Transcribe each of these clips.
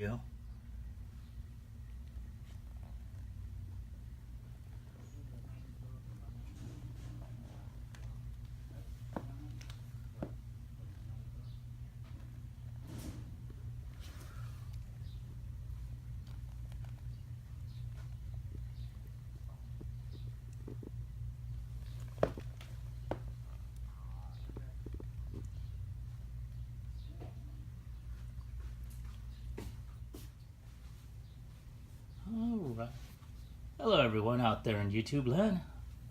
Yeah. Alright. Hello everyone out there in YouTube land.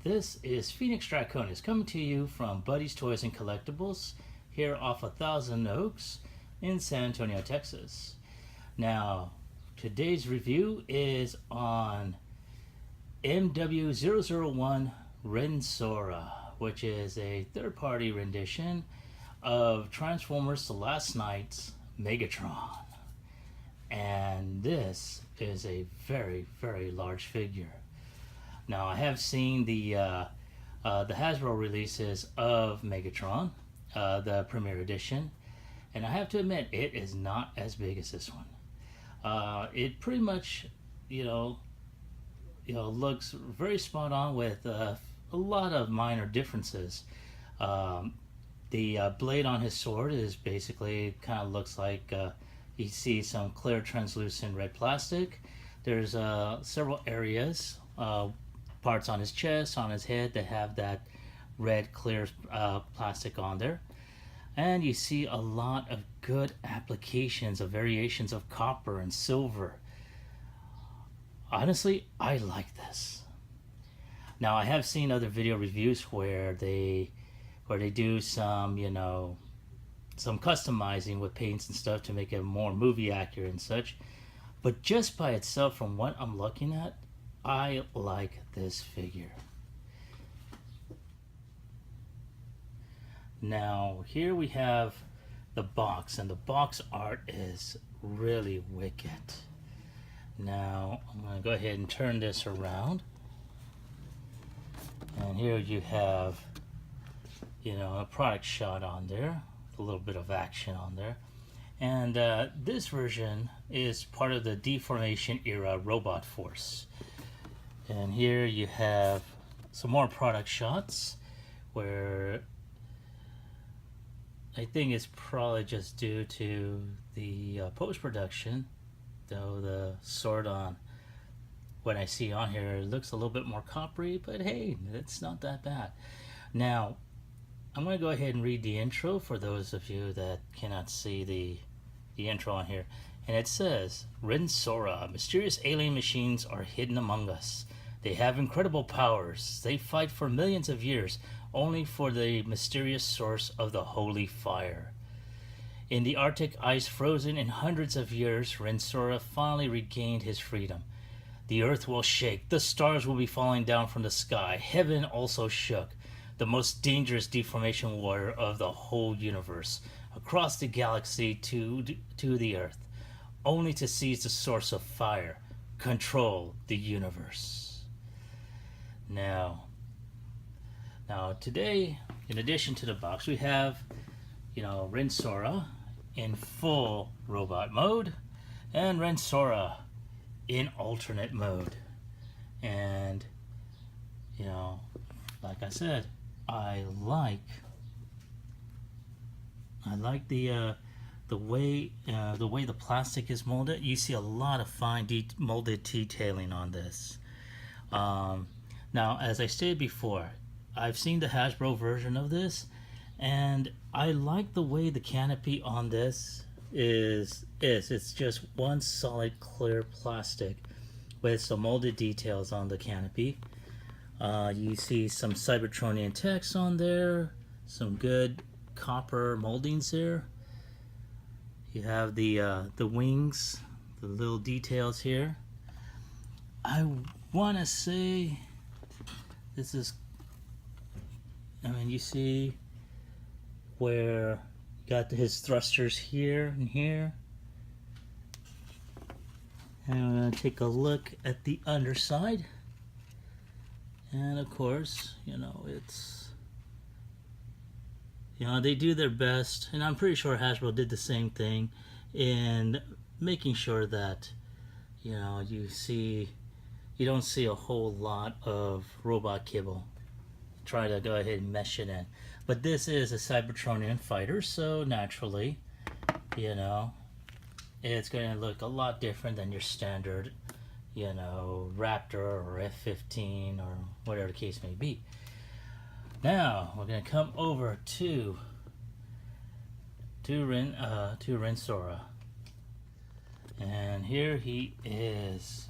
This is Phoenix Draconis coming to you from Buddy's Toys and Collectibles here off 1000 Oaks in San Antonio, Texas. Now, today's review is on MW-01 Rendsora, which is a third-party rendition of Transformers The Last Knight's Megatron. And this is a very, very large figure. Now, I have seen the Hasbro releases of Megatron, the Premier Edition, and I have to admit, it is not as big as this one. It pretty much, looks very spot on with a lot of minor differences. The blade on his sword is basically kind of looks like you see some clear translucent red plastic. There's several areas, parts on his chest, on his head that have that red clear plastic on there. And you see a lot of good applications of variations of copper and silver. Honestly, I like this. Now, I have seen other video reviews where they do some, some customizing with paints and stuff to make it more movie accurate and such. But just by itself, from what I'm looking at, I like this figure. Now, here we have the box, and the box art is really wicked. Now, I'm going to go ahead and turn this around. And here you have, a product shot on there, a little bit of action on there. And this version is part of the Deformation era robot force. And here you have some more product shots where I think it's probably just due to the post-production, though the sword on what I see on here it looks a little bit more coppery, but hey, it's not that bad. Now, I'm going to go ahead and read the intro for those of you that cannot see the intro on here. And it says, Rendsora, mysterious alien machines are hidden among us. They have incredible powers. They fight for millions of years, only for the mysterious source of the holy fire. In the Arctic ice frozen in hundreds of years, Rendsora finally regained his freedom. The earth will shake, the stars will be falling down from the sky, heaven also shook. The most dangerous deformation warrior of the whole universe, across the galaxy to the earth, only to seize the source of fire, control the universe. Now today, in addition to the box, we have, Rendsora in full robot mode and Rendsora in alternate mode. And, like I said, I like the way the plastic is molded. You see a lot of fine molded detailing on this. Now, as I stated before, I've seen the Hasbro version of this, and I like the way the canopy on this is. It's just one solid clear plastic with some molded details on the canopy. You see some Cybertronian text on there, some good copper moldings there. You have the wings, the little details here. I want to say this is, you see where you got his thrusters here and here. And I'm going to take a look at the underside. And of course, it's, they do their best, and I'm pretty sure Hasbro did the same thing in making sure that you know you don't see a whole lot of robot kibble. Try to go ahead and mesh it in. But this is a Cybertronian fighter, so naturally, you know, it's going to look a lot different than your standard, you know, Raptor or F-15 or whatever the case may be. Now we're going to come over to Rendsora, and here he is.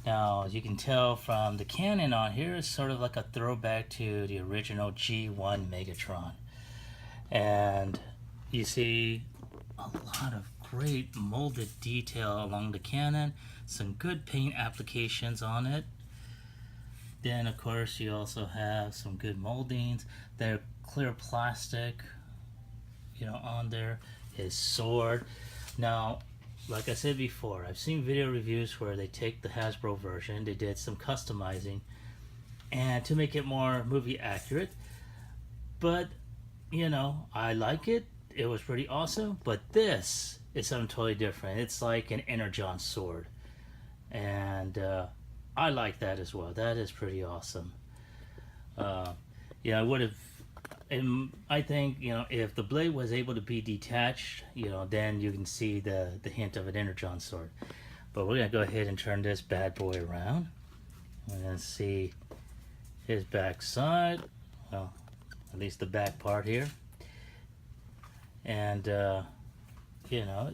Now, as you can tell from the cannon on here, it's sort of like a throwback to the original G1 Megatron. And you see a lot of great molded detail along the cannon, some good paint applications on it. Then, of course, you also have some good moldings. They're clear plastic, you know, on there. His sword. Now, like I said before, I've seen video reviews where they take the Hasbro version, they did some customizing, and to make it more movie accurate. But, you know, I like it. It was pretty awesome. But this is something totally different. It's like an Energon sword. And I like that as well. That is pretty awesome. Yeah, I would have... And I think, you know, if the blade was able to be detached, you know, then you can see the hint of an Energon sword. But we're going to go ahead and turn this bad boy around. We're going to see his back side. Well, at least the back part here. And, you know,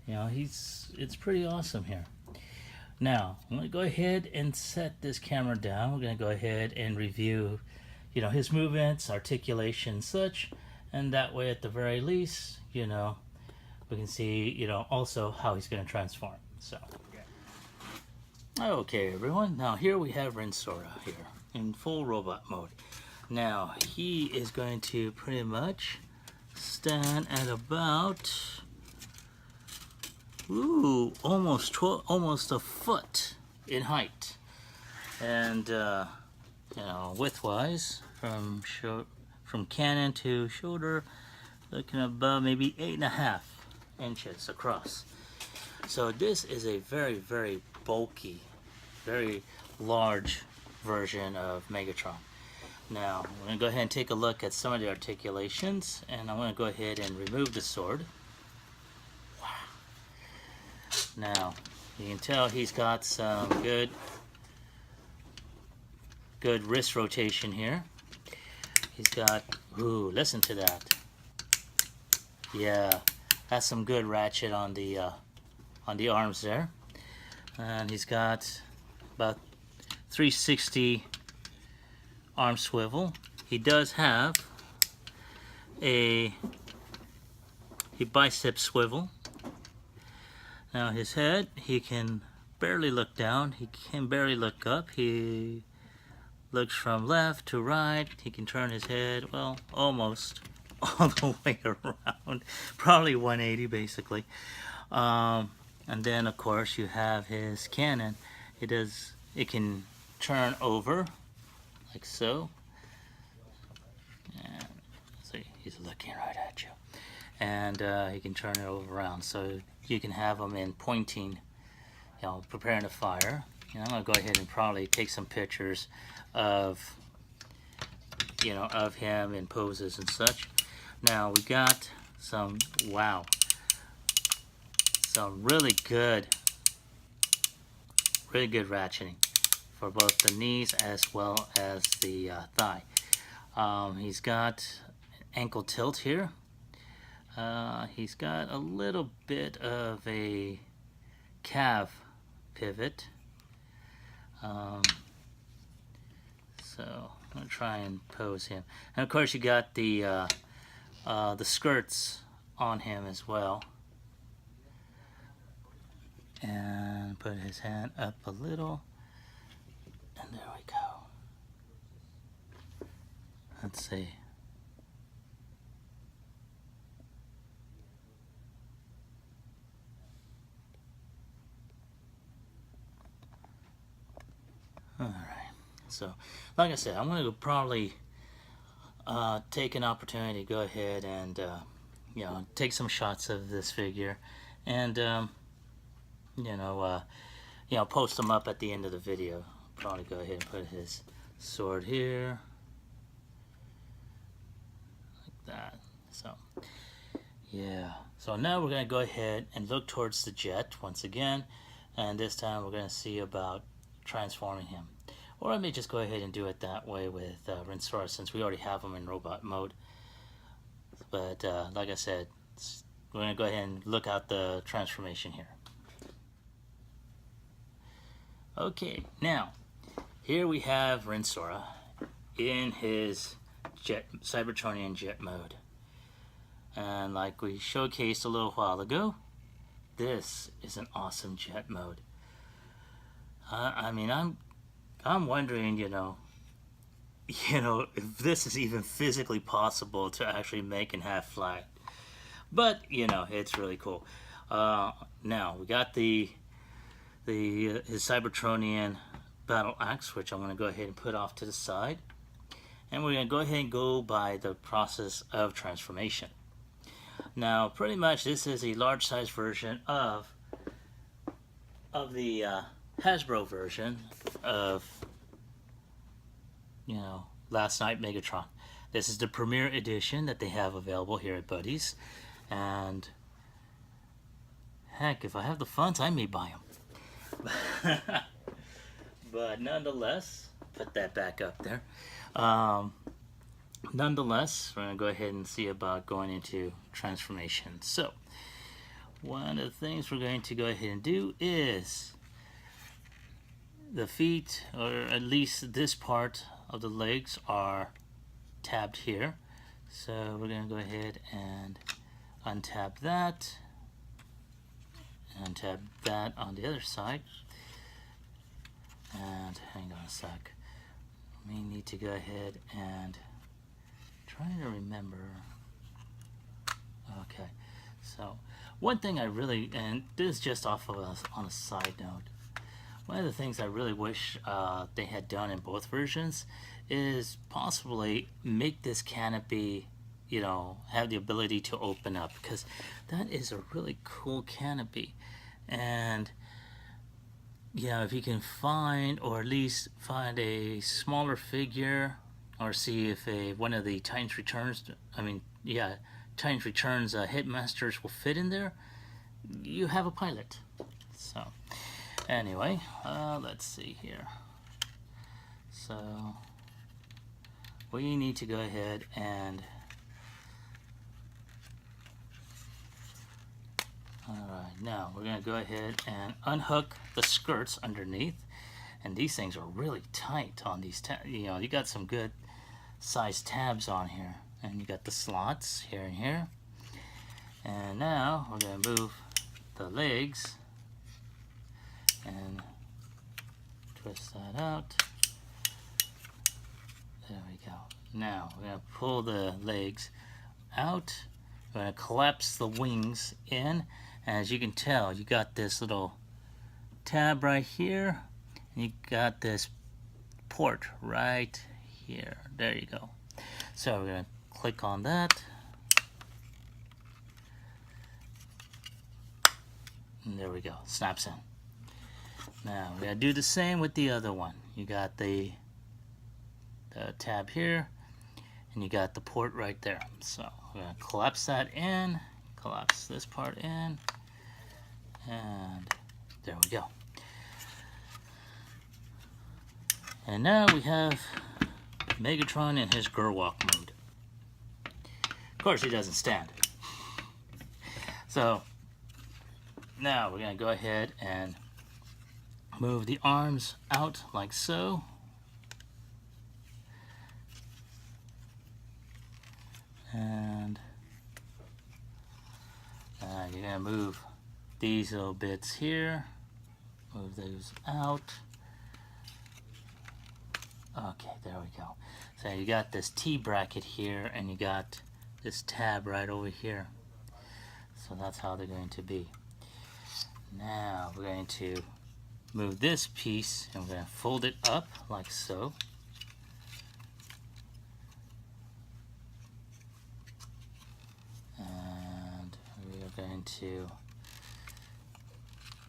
it's pretty awesome here. Now, I'm going to go ahead and set this camera down. We're going to go ahead and review, you know, his movements, articulation, such, and that way, at the very least, you know, we can see, you know, also how he's going to transform. So, okay, everyone. Now here we have Rendsora here in full robot mode. Now he is going to pretty much stand at about almost a foot in height, and you know, width-wise, from cannon to shoulder, looking above maybe 8.5 inches across. So this is a very, very bulky, very large version of Megatron. Now, I'm going to go ahead and take a look at some of the articulations, and I'm going to go ahead and remove the sword. Wow. Now, you can tell he's got some good wrist rotation here. He's got, ooh, listen to that. Yeah, that's some good ratchet on the arms there. And he's got about 360 arm swivel. He does have a bicep swivel. Now his head, he can barely look down. He can barely look up. He looks from left to right. He can turn his head, well, almost all the way around. Probably 180 basically. And then of course you have his cannon. It can turn over like so. And see, he's looking right at you. And he can turn it over around. So you can have him in pointing, you know, preparing to fire. You know, I'm gonna go ahead and probably take some pictures of, you know, of him in poses and such. Now we got some, wow, some really good ratcheting for both the knees as well as the thigh. He's got ankle tilt here. He's got a little bit of a calf pivot. So I'm gonna try and pose him, and of course you got the skirts on him as well. And put his hand up a little, and there we go. Let's see. Alright, so like I said, I'm going to probably take an opportunity to go ahead and you know, take some shots of this figure and post them up at the end of the video. Probably go ahead and put his sword here, like that. So yeah. So now we're going to go ahead and look towards the jet once again, and this time we're going to see about transforming him. Or I may just go ahead and do it that way with Rendsora, since we already have him in robot mode. But like I said, we're going to go ahead and look at the transformation here. Okay, now here we have Rendsora in his Cybertronian jet mode. And like we showcased a little while ago, this is an awesome jet mode. I mean, I'm wondering, if this is even physically possible to actually make and have fly. But it's really cool. Now we got his Cybertronian battle axe, which I'm going to go ahead and put off to the side, and we're going to go ahead and go by the process of transformation. Now, pretty much this is a large size version of the Hasbro version of Last Night Megatron. This is the premiere edition that they have available here at Buddy's, and heck, if I have the funds, I may buy them. But nonetheless, put that back up there. Nonetheless, we're going to go ahead and see about going into transformation. So, one of the things we're going to go ahead and do is the feet, or at least this part of the legs, are tabbed here. So we're going to go ahead and untab that, and untab that on the other side. And hang on a sec. We need to go ahead and try to remember. Okay, so one thing I really, and this is just off of on a side note, one of the things I really wish they had done in both versions is possibly make this canopy, have the ability to open up, because that is a really cool canopy. And if you can find, or at least find a smaller figure, or see if one of the Titans Returns, Titans Returns Hitmasters will fit in there, you have a pilot. So anyway, let's see here. So we need to go ahead and alright, now we're going to go ahead and unhook the skirts underneath, and these things are really tight on these you got some good size tabs on here, and you got the slots here and here. And now we're going to move the legs and twist that out. There we go. Now we're going to pull the legs out. We're going to collapse the wings in. And as you can tell, you got this little tab right here, and you got this port right here. There you go. So we're going to click on that. And there we go. Snaps in. Now we're going to do the same with the other one. You got the tab here, and you got the port right there. So we're going to collapse that in, collapse this part in, and there we go. And now we have Megatron in his Gerwalk mode. Of course, he doesn't stand. So now we're going to go ahead and move the arms out like so. And you're going to move these little bits here. Move those out. Okay, there we go. So you got this T bracket here, and you got this tab right over here. So that's how they're going to be. Now we're going to move this piece, and we're going to fold it up like so. And we're going to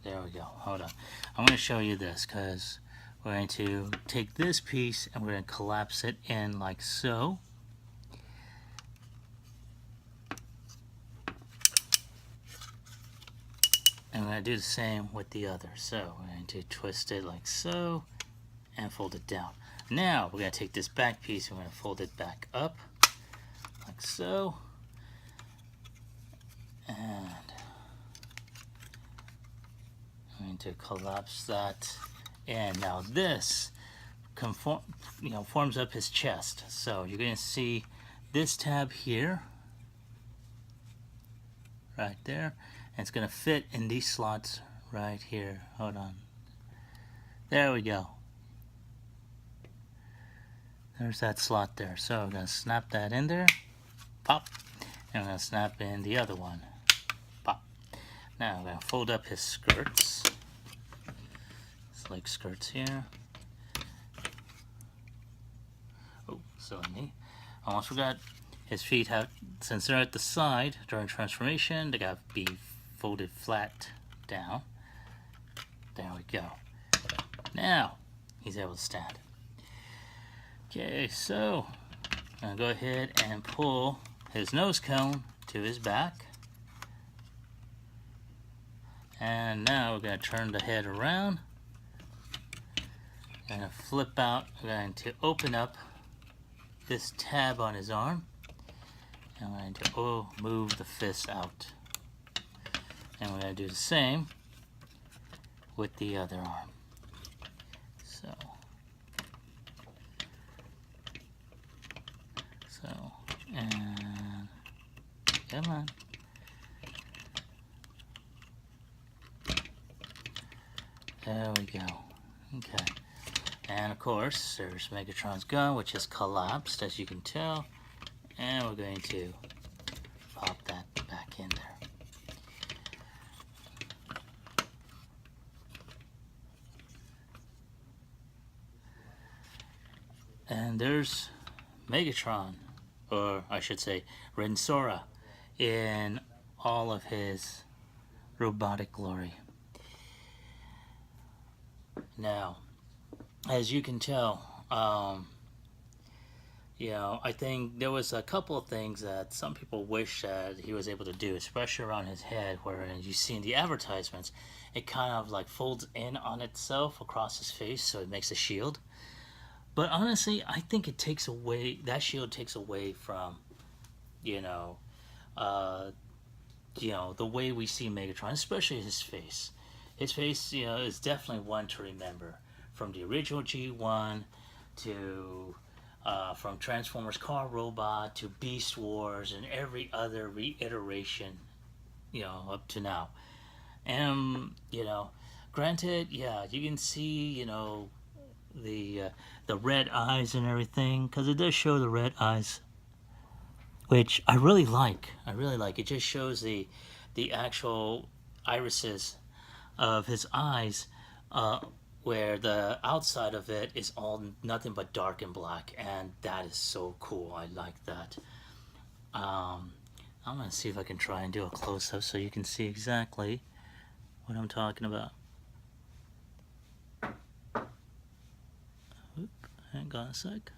There we go. Hold on. I'm going to show you this because we're going to take this piece and we're going to collapse it in like so. And we're going to do the same with the other. So we're going to twist it like so and fold it down. Now we're going to take this back piece and we're going to fold it back up like so. And I'm going to collapse that. And now this forms up his chest. So you're going to see this tab here, right there. And it's going to fit in these slots right here. Hold on. There we go. There's that slot there. So I'm going to snap that in there. Pop. And I'm going to snap in the other one. Pop. Now I'm going to fold up his skirts. It's like skirts here. Oh, silly me. I almost forgot. His feet have, since they're at the side during transformation, they got to be folded flat down. There we go. Now he's able to stand. Okay, so I'm going to go ahead and pull his nose cone to his back. And now we're going to turn the head around. I'm going to flip out. I'm going to open up this tab on his arm. And I'm going to move the fist out. And we're going to do the same with the other arm. And come on. There we go. Okay. And of course, there's Megatron's gun, which is collapsed, as you can tell. And we're going to pop that back in there. And there's Megatron, or I should say Rendsora, in all of his robotic glory. Now, as you can tell, I think there was a couple of things that some people wish that he was able to do, especially around his head, where you see in the advertisements, it kind of like folds in on itself across his face, so it makes a shield. But honestly, I think it takes away, that shield takes away from, the way we see Megatron, especially his face. His face, is definitely one to remember. From the original G1 to, from Transformers Car Robot to Beast Wars and every other reiteration, up to now. And, granted, yeah, you can see, the red eyes and everything, because it does show the red eyes, which I really like. It just shows the actual irises of his eyes, where the outside of it is all nothing but dark and black, and that is so cool. I like that. I'm gonna see if I can try and do a close-up so you can see exactly what I'm talking about. Hang on a sec.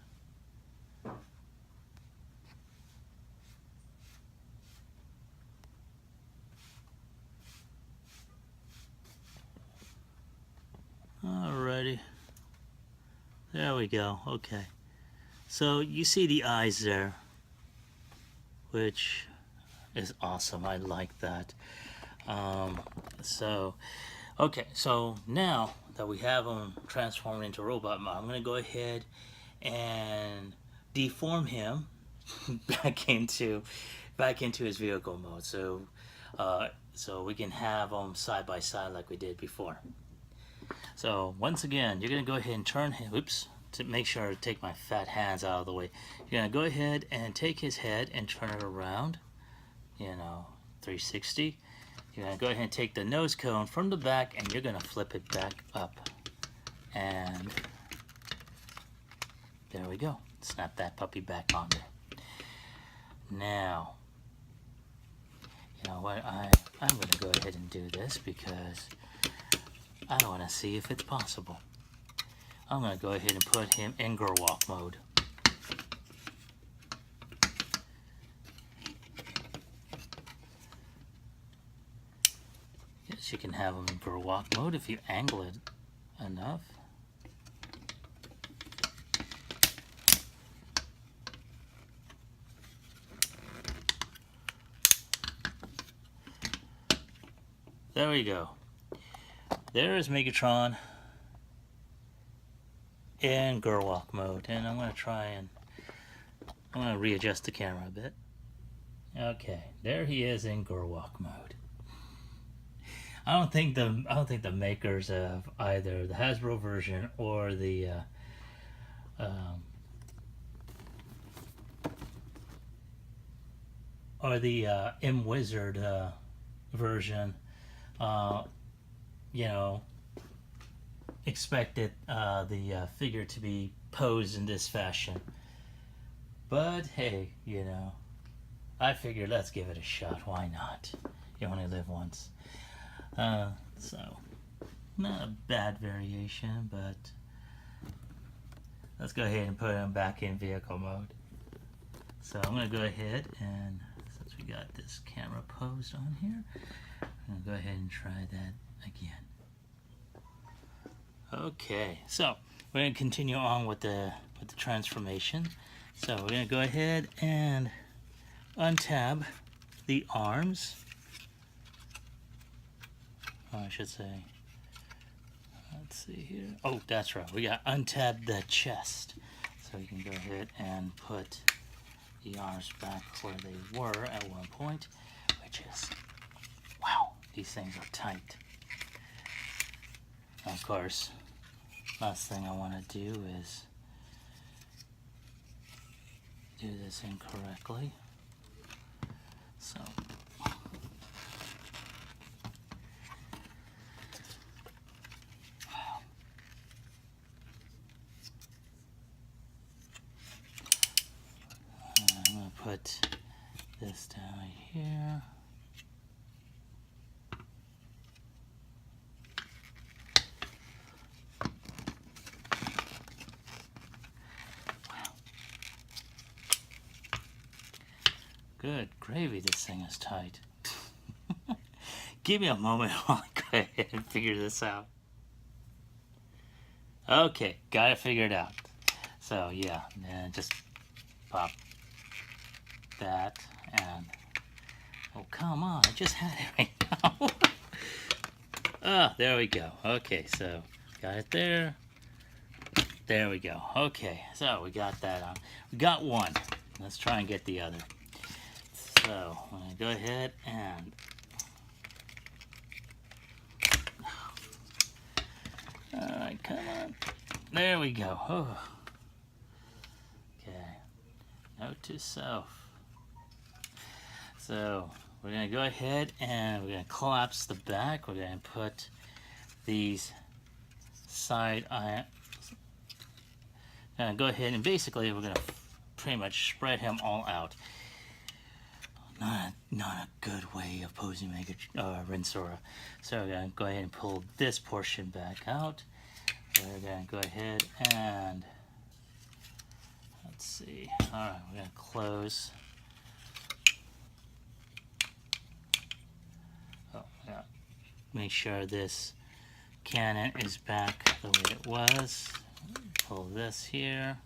Alrighty. There we go. Okay. So you see the eyes there, which is awesome. I like that. Okay, so now that we have him transformed into robot mode, I'm going to go ahead and deform him back into his vehicle mode, so we can have them side by side like we did before. So once again, you're going to go ahead and turn him, to make sure to take my fat hands out of the way. You're going to go ahead and take his head and turn it around, 360. You're going to go ahead and take the nose cone from the back and you're going to flip it back up. And there we go. Snap that puppy back on there. Now, you know what? I'm going to go ahead and do this because I want to see if it's possible. I'm going to go ahead and put him in Gerwalk mode. Yes, you can have him in Gerwalk mode if you angle it enough. There we go. There is Megatron in Gerwalk mode, and I'm going to readjust the camera a bit. Okay, there he is in Gerwalk mode. I don't think the makers of either the Hasbro version or the M-Wizard version, you know, expected the figure to be posed in this fashion. But hey, you know, I figured let's give it a shot. Why not? You only live once. So, not a bad variation, but let's go ahead and put him back in vehicle mode. So I'm going to go ahead and, since we got this camera posed on here, I'm going to go ahead and try that again. Okay, so we're going to continue on with the transformation. So we're going to go ahead and untab the arms. I should say, let's see here. Oh, that's right. We got untab the chest. So you can go ahead and put the arms back where they were at one point, which is, wow, these things are tight. Of course, last thing I want to do is do this incorrectly. So I'm going to put this down here. Good gravy, this thing is tight. Give me a moment while I go ahead and figure this out. Okay, got it figured out. So yeah, and just pop that and, oh come on, I just had it right now. Ah, there we go. Okay, so got it there. There we go. Okay, so we got that on. We got one. Let's try and get the other. So I'm going to go ahead and alright, come on. There we go. Oh. Okay. Note to self. So we're going to go ahead and we're going to collapse the back. We're going to put these side irons. Go ahead and basically we're going to pretty much spread him all out. Not a good way of posing Rendsora. So we're going to go ahead and pull this portion back out. We're going to go ahead and, let's see, alright, we're going to close. Oh, yeah. Make sure this cannon is back the way it was. Pull this here.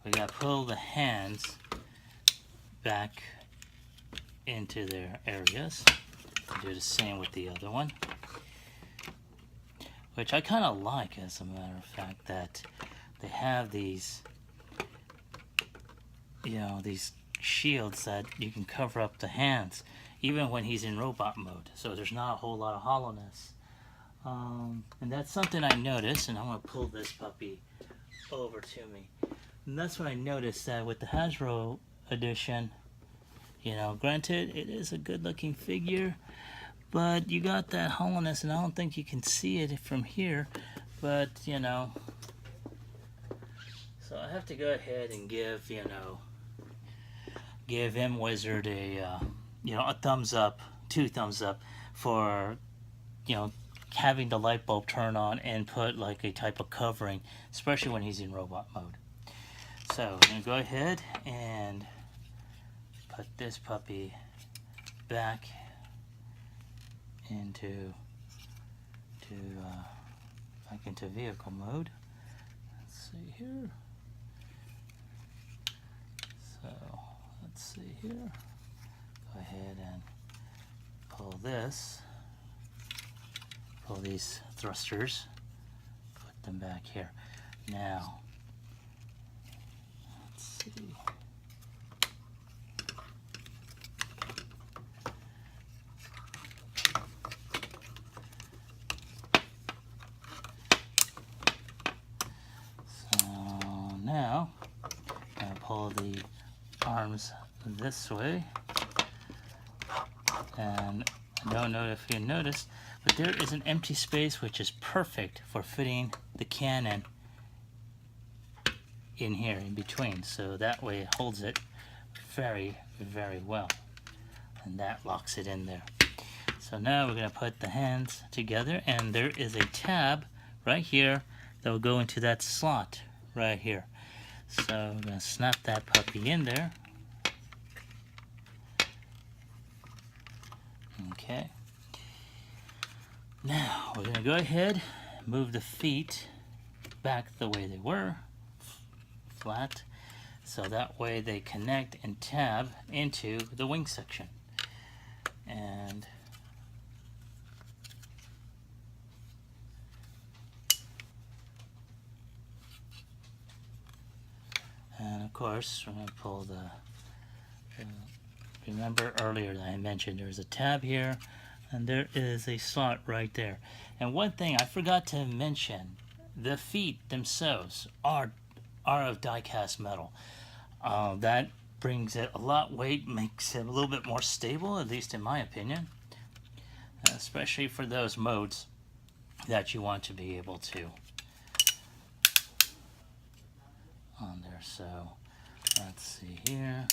We got to pull the hands back into their areas. Do the same with the other one, which I kind of like, as a matter of fact, that they have these, you know, these shields that you can cover up the hands even when he's in robot mode, so there's not a whole lot of hollowness. And that's something I noticed, and I'm going to pull this puppy over to me. And that's what I noticed, that with the Hasbro edition, you know, granted, it is a good looking figure, but you got that hollowness, and I don't think you can see it from here, but, you know, so I have to go ahead and give, you know, give M-Wizard a, you know, a thumbs up, 2 thumbs up for, you know, having the light bulb turn on and put like a type of covering, especially when he's in robot mode. So I'm going to go ahead and put this puppy back into vehicle mode. Let's see here. So let's see here. Go ahead and pull these thrusters, put them back here. Now let's see. Now, I'm going to pull the arms this way, and I don't know if you noticed, but there is an empty space which is perfect for fitting the cannon in here, in between, so that way it holds it very, very well, and that locks it in there. So now we're going to put the hands together, and there is a tab right here that will go into that slot right here. So I'm going to snap that puppy in there. Okay. Now we're going to go ahead and move the feet back the way they were, flat, so that way they connect and tab into the wing section. And of course, we're going to pull the, remember earlier that I mentioned there's a tab here, and there is a slot right there. And one thing I forgot to mention, the feet themselves are of die-cast metal. That brings it a lot weight, makes it a little bit more stable, at least in my opinion, especially for those modes that you want to be able to on there. So let's see here.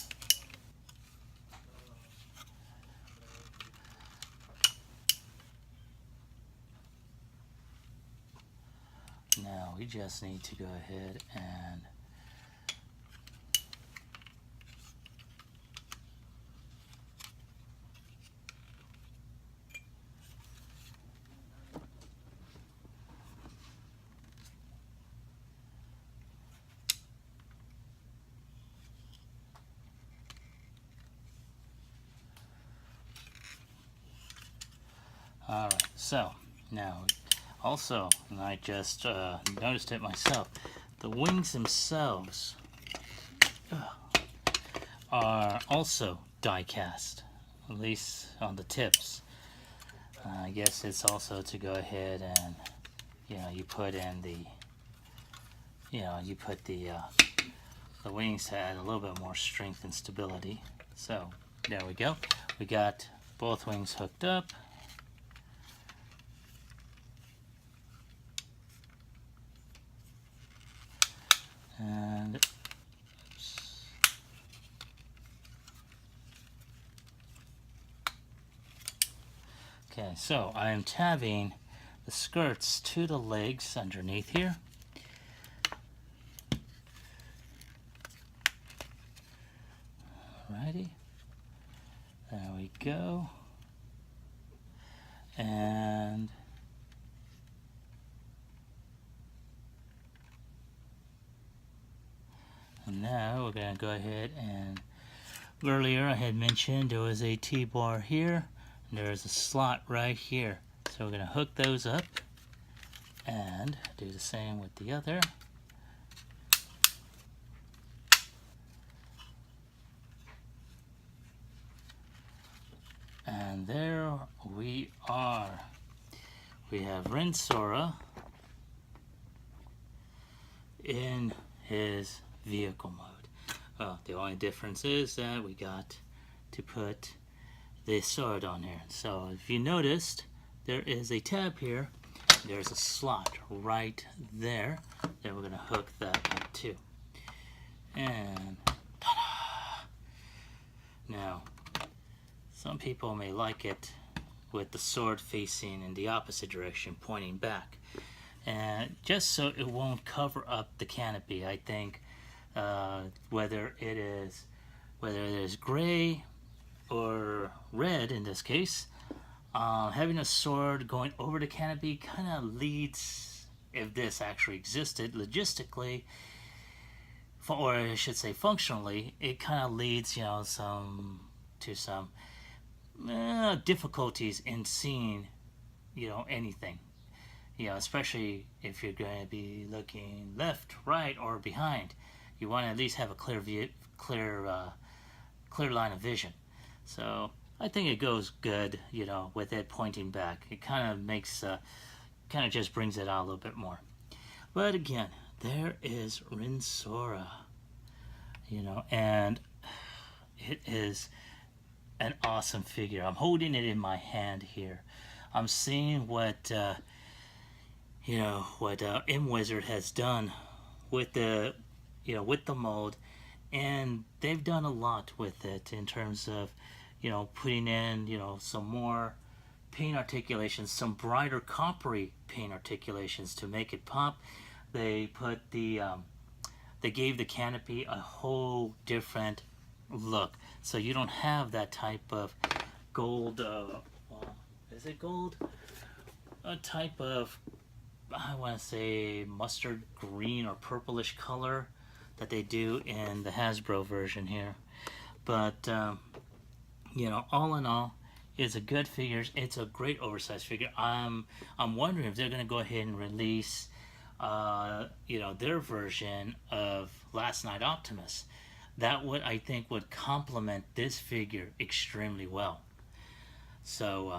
Now we just need to go ahead and alright, so now also, and I just noticed it myself, the wings themselves are also die cast, at least on the tips. I guess it's also to go ahead and, you put in the, you put the wings to add a little bit more strength and stability. So there we go. We got both wings hooked up. And okay, so I am tabbing the skirts to the legs underneath here. Alrighty, there we go. And now we're going to go ahead and, earlier I had mentioned there was a T-bar here, and there's a slot right here. So we're going to hook those up and do the same with the other. And there we are. We have Rendsora in his vehicle mode. Well, the only difference is that we got to put the sword on here. So if you noticed, there is a tab here. There's a slot right there that we're going to hook that up to. And ta-da! Now, some people may like it with the sword facing in the opposite direction, pointing back. And just so it won't cover up the canopy, I think whether it is gray or red in this case, having a sword going over the canopy kind of leads, if this actually existed logistically, or I should say functionally, it kind of leads, some difficulties in seeing, anything. Especially if you're going to be looking left, right, or behind. You want to at least have a clear view, clear line of vision. So I think it goes good, with it pointing back. It kind of just brings it out a little bit more. But again, there is Rendsora, and it is an awesome figure. I'm holding it in my hand here. I'm seeing what MWizard has done with the mold, and they've done a lot with it in terms of putting in some more paint articulations, some brighter coppery paint articulations to make it pop. They put they gave the canopy a whole different look, so you don't have that type of gold. Is it gold? A type of, I want to say, mustard green or purplish color that they do in the Hasbro version here. But all in all, it's a good figure. It's a great oversized figure. I'm wondering if they're going to go ahead and release their version of Last Night Optimus. That I think would complement this figure extremely well. So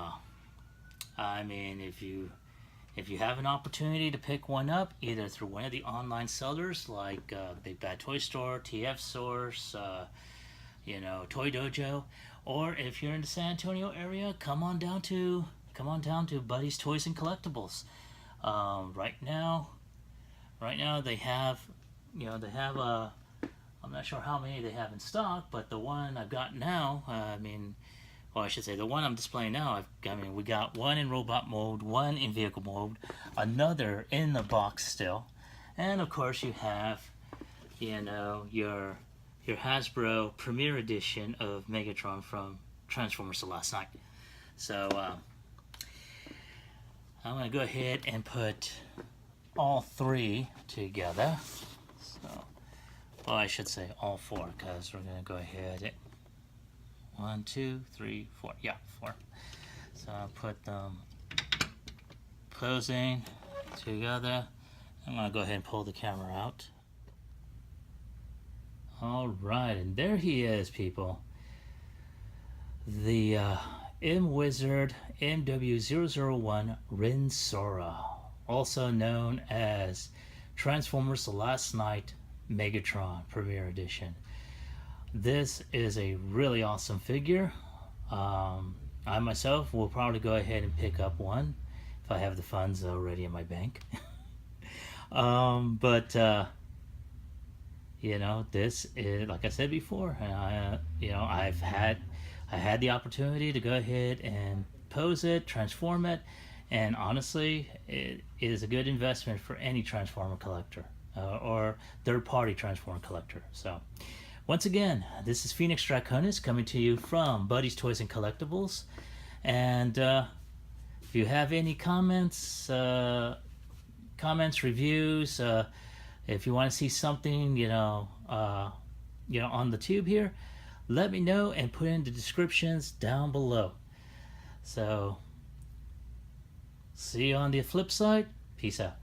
I mean, if you have an opportunity to pick one up, either through one of the online sellers like Big Bad Toy Store, TF Source, Toy Dojo, or if you're in the San Antonio area, come on down to Buddy's Toys and Collectibles. Right now they have, I'm not sure how many they have in stock, but the one I've got now, I should say the one I'm displaying now, we got one in robot mode, one in vehicle mode, another in the box still, and of course you have, your Hasbro Premiere Edition of Megatron from Transformers The Last Night. So I'm going to go ahead and put all three together. I should say all four, because we're going to go ahead. 1, 2, 3, 4. Yeah, 4. So I'll put them posing together. I'm going to go ahead and pull the camera out. Alright, and there he is, people. The MWizard MW-01 Rendsora, also known as Transformers The Last Night Megatron Premiere Edition. This is a really awesome figure. I myself will probably go ahead and pick up one if I have the funds already in my bank. This is, like I said before, I had the opportunity to go ahead and pose it, transform it, and honestly, it is a good investment for any Transformer collector or third-party Transformer collector. So, once again, this is Phoenix Draconis coming to you from Buddy's Toys and Collectibles. And if you have any comments, reviews, if you want to see something, on the tube here, let me know and put in the descriptions down below. So, see you on the flip side. Peace out.